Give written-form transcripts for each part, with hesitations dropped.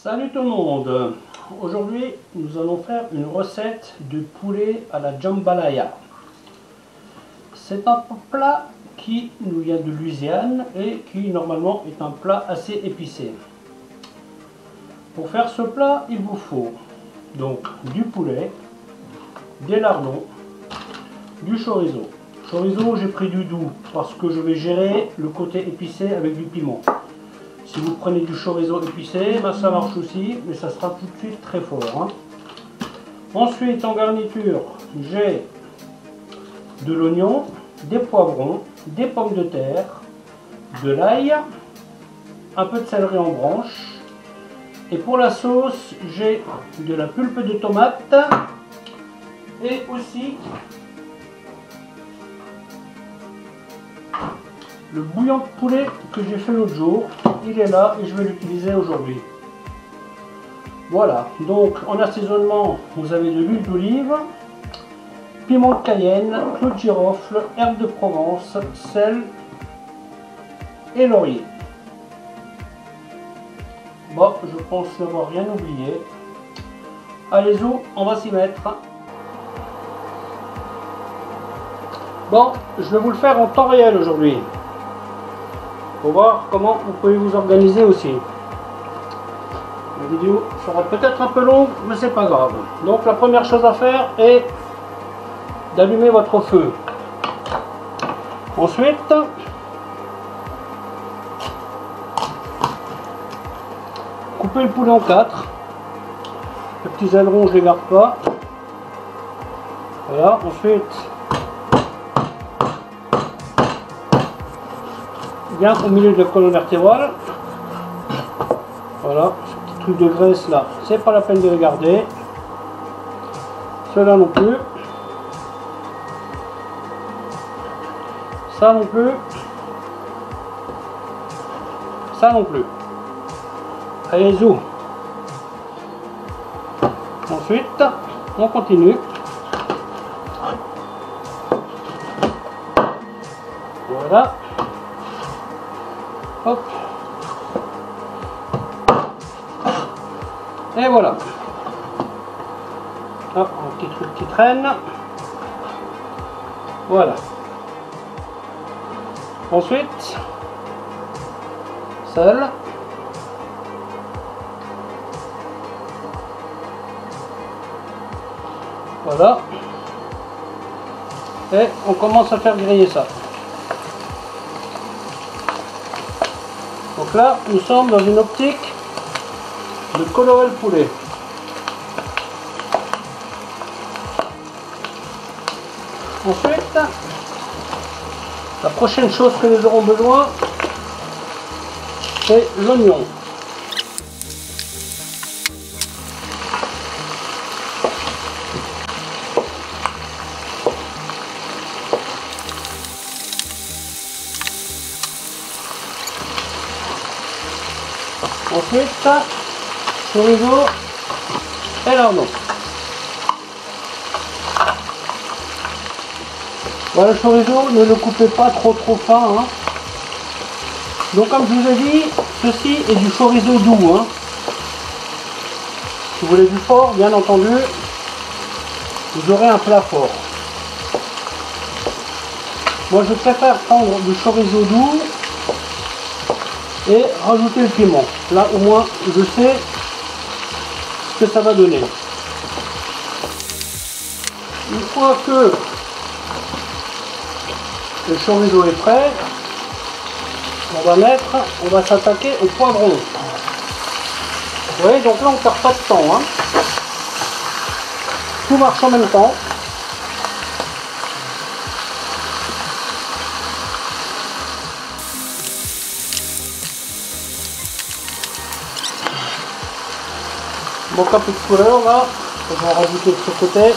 Salut tout le monde. Aujourd'hui nous allons faire une recette de poulet à la jambalaya. C'est un plat qui nous vient de Louisiane et qui normalement est un plat assez épicé. Pour faire ce plat il vous faut donc du poulet, des lardons, du chorizo. Chorizo, j'ai pris du doux parce que je vais gérer le côté épicé avec du piment. Si vous prenez du chorizo épicé, ben ça marche aussi, mais ça sera tout de suite très fort. Hein. Ensuite, en garniture, j'ai de l'oignon, des poivrons, des pommes de terre, de l'ail, un peu de céleri en branches. Et pour la sauce, j'ai de la pulpe de tomate et aussi le bouillon de poulet que j'ai fait l'autre jour. Il est là et je vais l'utiliser aujourd'hui. Voilà, donc en assaisonnement, vous avez de l'huile d'olive, piment de Cayenne, clou de girofle, herbe de Provence, sel et laurier. Bon, je pense n'avoir rien oublié. Allez-y, on va s'y mettre. Bon, je vais vous le faire en temps réel aujourd'hui. Pour voir comment vous pouvez vous organiser aussi. La vidéo sera peut-être un peu longue, mais c'est pas grave. Donc la première chose à faire est d'allumer votre feu. Ensuite, coupez le poulet en 4. Les petits ailerons, je les garde pas. Voilà, ensuite, bien au milieu de la colonne vertébrale. Voilà, ce petit truc de graisse là, c'est pas la peine de les garder. Cela non plus. Ça non plus. Ça non plus. Allez, zou. Ensuite, on continue. Voilà. Hop. Et voilà. Hop, un petit truc qui traîne. Voilà. Ensuite, sel. Voilà. Et on commence à faire griller ça. Donc là, nous sommes dans une optique de colorer le poulet. Ensuite, la prochaine chose que nous aurons besoin, c'est l'oignon. Ensuite, chorizo et lardons. Voilà, le chorizo, ne le coupez pas trop fin. Hein. Donc comme je vous ai dit, ceci est du chorizo doux. Hein. Si vous voulez du fort, bien entendu, vous aurez un plat fort. Moi je préfère prendre du chorizo doux et rajouter le piment. Là au moins je sais ce que ça va donner. Une fois que le chorizo est prêt, on va s'attaquer au poivron. Vous voyez, donc là on ne perd pas de temps. Hein. Tout marche en même temps. Donc un peu de couleur là, on va en rajouter de ce côté,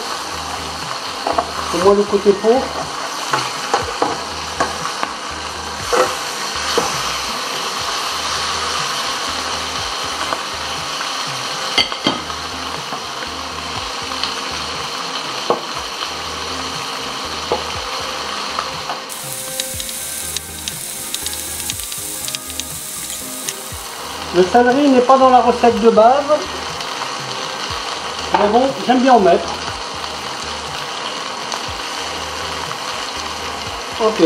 au moins le côté peau. Le céleri n'est pas dans la recette de base, mais bon, j'aime bien en mettre. Ok.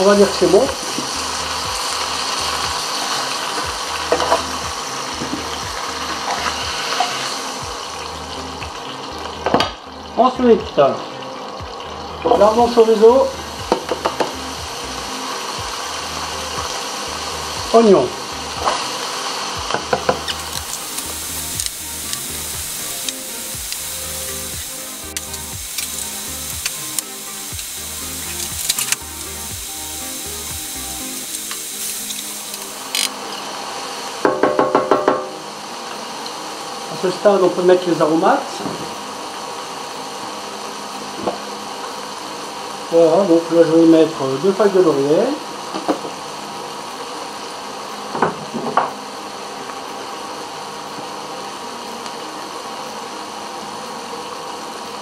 On va dire que c'est bon. Ensuite, lardons chorizo, oignon. À ce stade, on peut mettre les aromates. Voilà, donc là je vais y mettre 2 feuilles de laurier.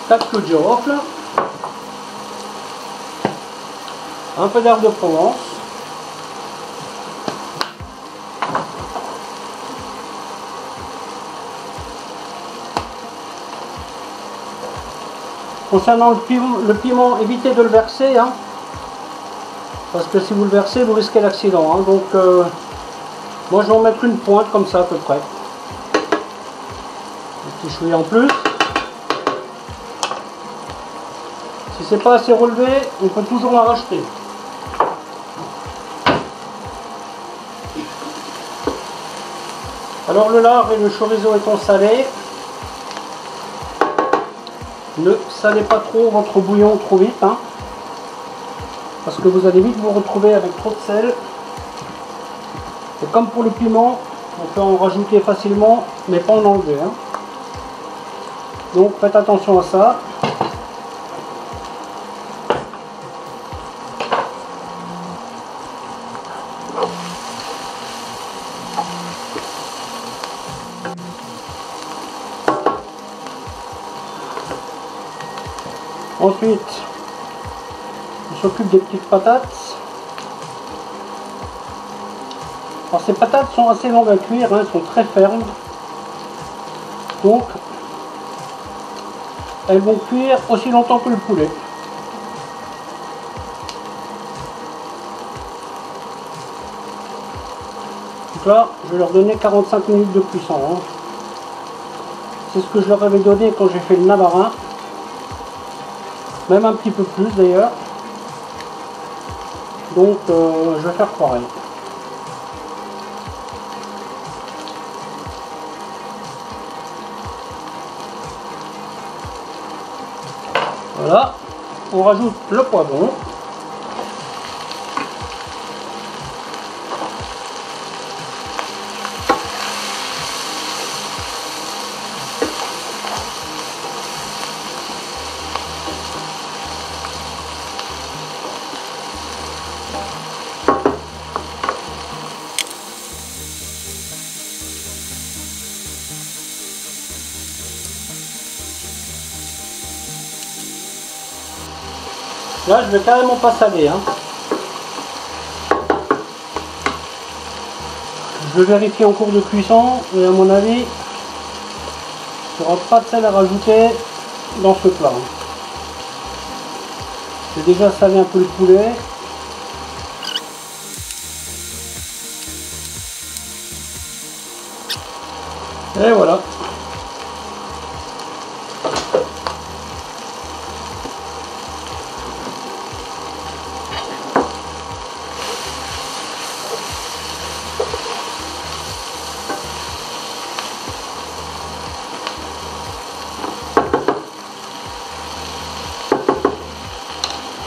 4 clous de girofle. Un peu d'herbe de Provence. Concernant le piment, évitez de le verser, hein, parce que si vous le versez, vous risquez l'accident. Hein, donc, moi je vais en mettre une pointe comme ça à peu près. Un petit chouïa en plus. Si c'est pas assez relevé, on peut toujours la racheter. Alors le lard et le chorizo étant salés, ne salez pas trop votre bouillon trop vite, hein, parce que vous allez vite vous retrouver avec trop de sel. Et comme pour le piment, on peut en rajouter facilement, mais pas en enlever. Hein. Donc faites attention à ça. Ensuite, on s'occupe des petites patates. Alors ces patates sont assez longues à cuire, hein, elles sont très fermes. Donc, elles vont cuire aussi longtemps que le poulet. Donc là, je vais leur donner 45 minutes de cuisson. Hein. C'est ce que je leur avais donné quand j'ai fait le navarin. Même un petit peu plus d'ailleurs. Donc je vais faire pareil. Voilà, on rajoute le poivron. Là, je vais carrément pas saler. Hein. Je vais vérifier en cours de cuisson et à mon avis, il n'y aura pas de sel à rajouter dans ce plat. J'ai déjà salé un peu le poulet. Et voilà.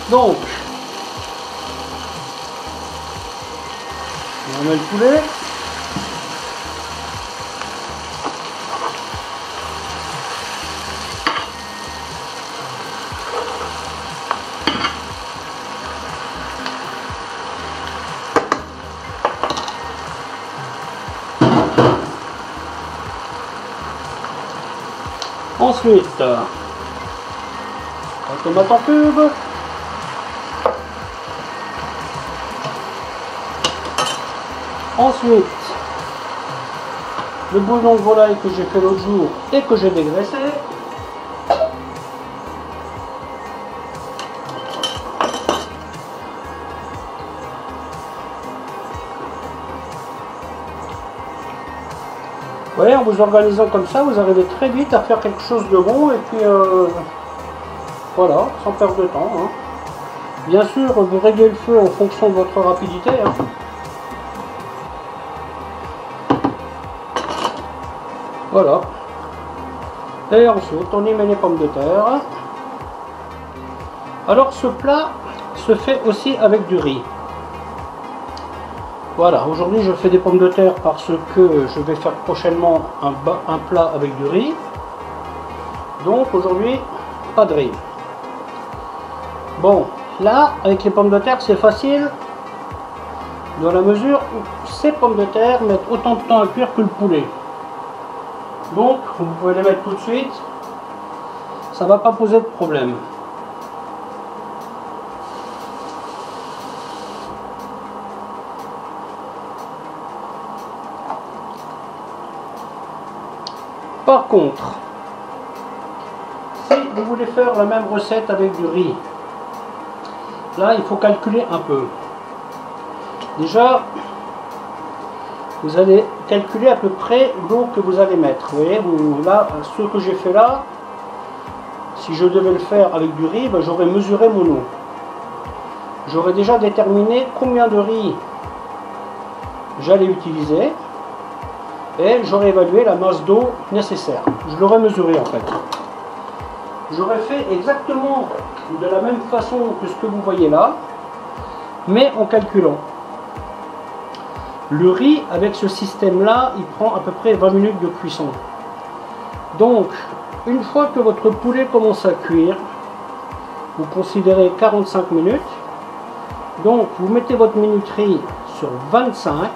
Donc, on met le poulet. Ensuite, la tomate en cube. Ensuite, le bouillon de volaille que j'ai fait l'autre jour et que j'ai dégraissé. Vous voyez, en vous organisant comme ça, vous arrivez très vite à faire quelque chose de bon et puis voilà, sans perdre de temps. Hein. Bien sûr, vous réglez le feu en fonction de votre rapidité. Hein. Voilà. Et ensuite, on y met les pommes de terre. Alors, ce plat se fait aussi avec du riz. Voilà, aujourd'hui je fais des pommes de terre parce que je vais faire prochainement un plat avec du riz. Donc aujourd'hui, pas de riz. Bon, là, avec les pommes de terre, c'est facile. Dans la mesure où ces pommes de terre mettent autant de temps à cuire que le poulet. Donc, vous pouvez les mettre tout de suite. Ça ne va pas poser de problème. Par contre, si vous voulez faire la même recette avec du riz, là il faut calculer un peu. Déjà, vous allez calculer à peu près l'eau que vous allez mettre. Vous voyez, là, ce que j'ai fait là, si je devais le faire avec du riz, ben, j'aurais mesuré mon eau. J'aurais déjà déterminé combien de riz j'allais utiliser. Et j'aurais évalué la masse d'eau nécessaire. Je l'aurais mesuré en fait. J'aurais fait exactement de la même façon que ce que vous voyez là, mais en calculant. Le riz, avec ce système-là, il prend à peu près 20 minutes de cuisson. Donc, une fois que votre poulet commence à cuire, vous considérez 45 minutes. Donc, vous mettez votre minuterie sur 25.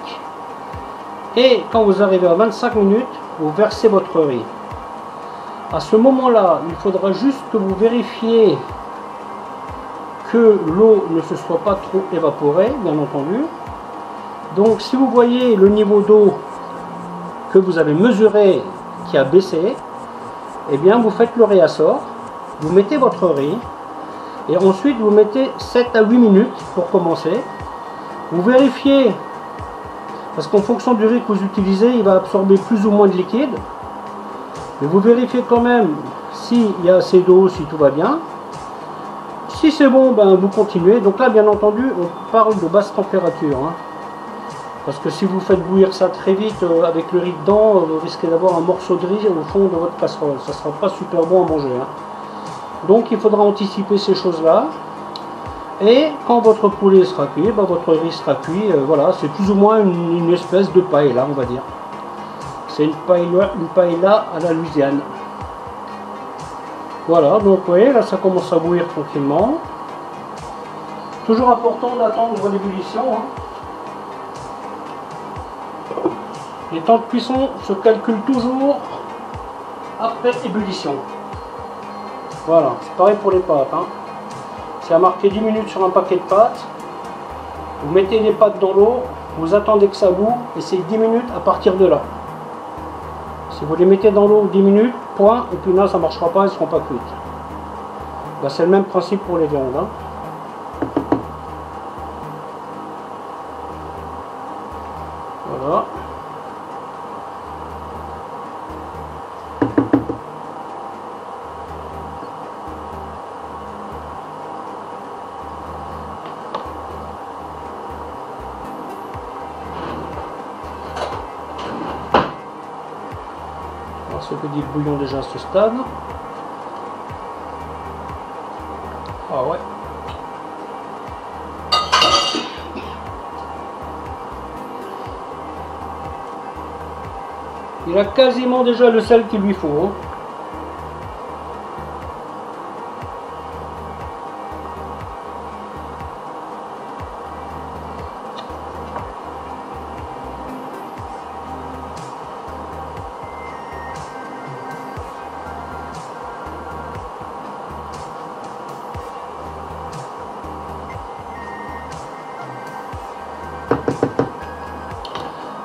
Et quand vous arrivez à 25 minutes, vous versez votre riz. À ce moment-là, il faudra juste que vous vérifiez que l'eau ne se soit pas trop évaporée, bien entendu. Donc si vous voyez le niveau d'eau que vous avez mesuré qui a baissé, eh bien vous faites le réassort, vous mettez votre riz, et ensuite vous mettez 7 à 8 minutes pour commencer. Vous vérifiez. Parce qu'en fonction du riz que vous utilisez, il va absorber plus ou moins de liquide. Mais vous vérifiez quand même s'il y a assez d'eau, si tout va bien. Si c'est bon, ben vous continuez. Donc là, bien entendu, on parle de basse température. Hein. Parce que si vous faites bouillir ça très vite avec le riz dedans, vous risquez d'avoir un morceau de riz au fond de votre casserole. Ça ne sera pas super bon à manger. Hein. Donc il faudra anticiper ces choses-là. Et quand votre poulet sera cuit, ben votre riz sera cuit. Voilà, c'est plus ou moins une espèce de paella, on va dire. C'est une paella à la Louisiane. Voilà, donc vous voyez, là ça commence à bouillir tranquillement. Toujours important d'attendre l'ébullition. Hein. Les temps de cuisson se calculent toujours après ébullition. Voilà, c'est pareil pour les pâtes. Hein. C'est à marquer 10 minutes sur un paquet de pâtes. Vous mettez les pâtes dans l'eau, vous attendez que ça boue et c'est 10 minutes à partir de là. Si vous les mettez dans l'eau 10 minutes, point, et puis là ça ne marchera pas, elles ne seront pas cuites. Ben, c'est le même principe pour les viandes. Hein. Voilà. Ce que dit le bouillon déjà à ce stade. Ah ouais. Il a quasiment déjà le sel qu'il lui faut. Hein.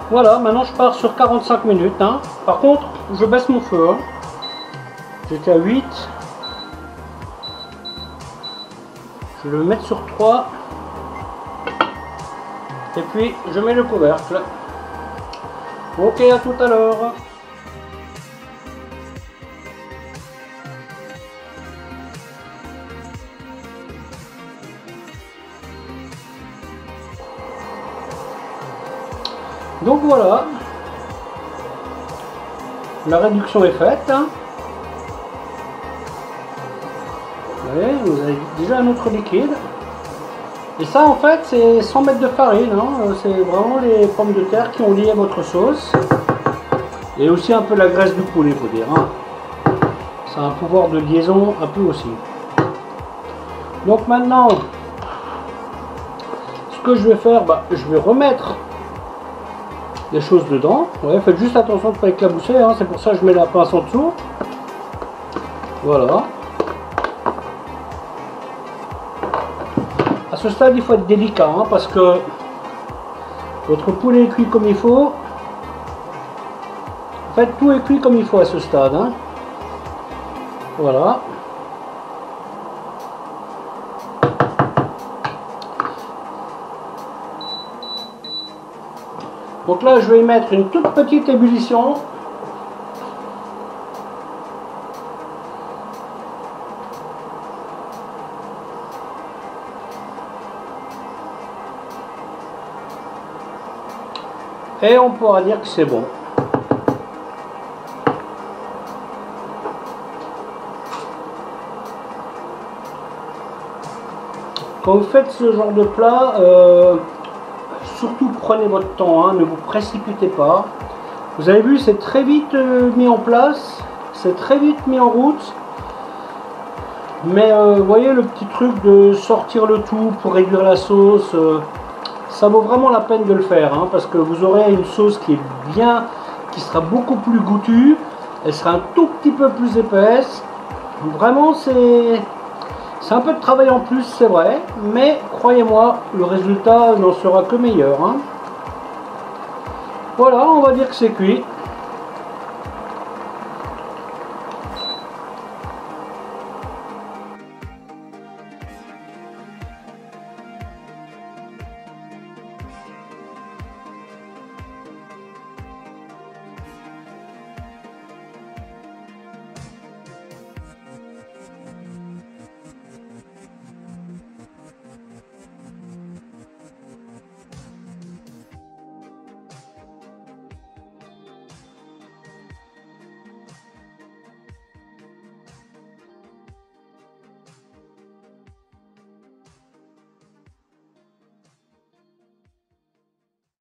Voilà, maintenant je pars sur 45 minutes. Hein. Par contre, je baisse mon feu. Hein. J'étais à 8. Je vais le mettre sur 3. Et puis, je mets le couvercle. Ok, à tout à l'heure. Donc voilà, la réduction est faite. Hein. Vous voyez, vous avez déjà un autre liquide. Et ça en fait c'est 100 mètres de farine. Hein. C'est vraiment les pommes de terre qui ont lié votre sauce. Et aussi un peu la graisse du poulet, il faut dire. Hein. Ça a un pouvoir de liaison un peu aussi. Donc maintenant, ce que je vais faire, je vais remettre des choses dedans. Ouais, faites juste attention de ne pas éclabousser, hein. C'est pour ça que je mets la pince en dessous. Voilà. À ce stade, il faut être délicat, hein, parce que votre poulet est cuit comme il faut. En fait, tout est cuit comme il faut à ce stade. Hein. Voilà. Donc là, je vais y mettre une toute petite ébullition. Et on pourra dire que c'est bon. Quand vous faites ce genre de plat, surtout prenez votre temps, hein, ne vous précipitez pas. Vous avez vu, c'est très vite mis en place, c'est très vite mis en route. Mais vous voyez le petit truc de sortir le tout pour réduire la sauce, ça vaut vraiment la peine de le faire, hein, parce que vous aurez une sauce qui est bien, qui sera beaucoup plus goûtue, elle sera un tout petit peu plus épaisse. Vraiment c'est un peu de travail en plus, c'est vrai, mais croyez-moi, le résultat n'en sera que meilleur. Hein. Voilà, on va dire que c'est cuit.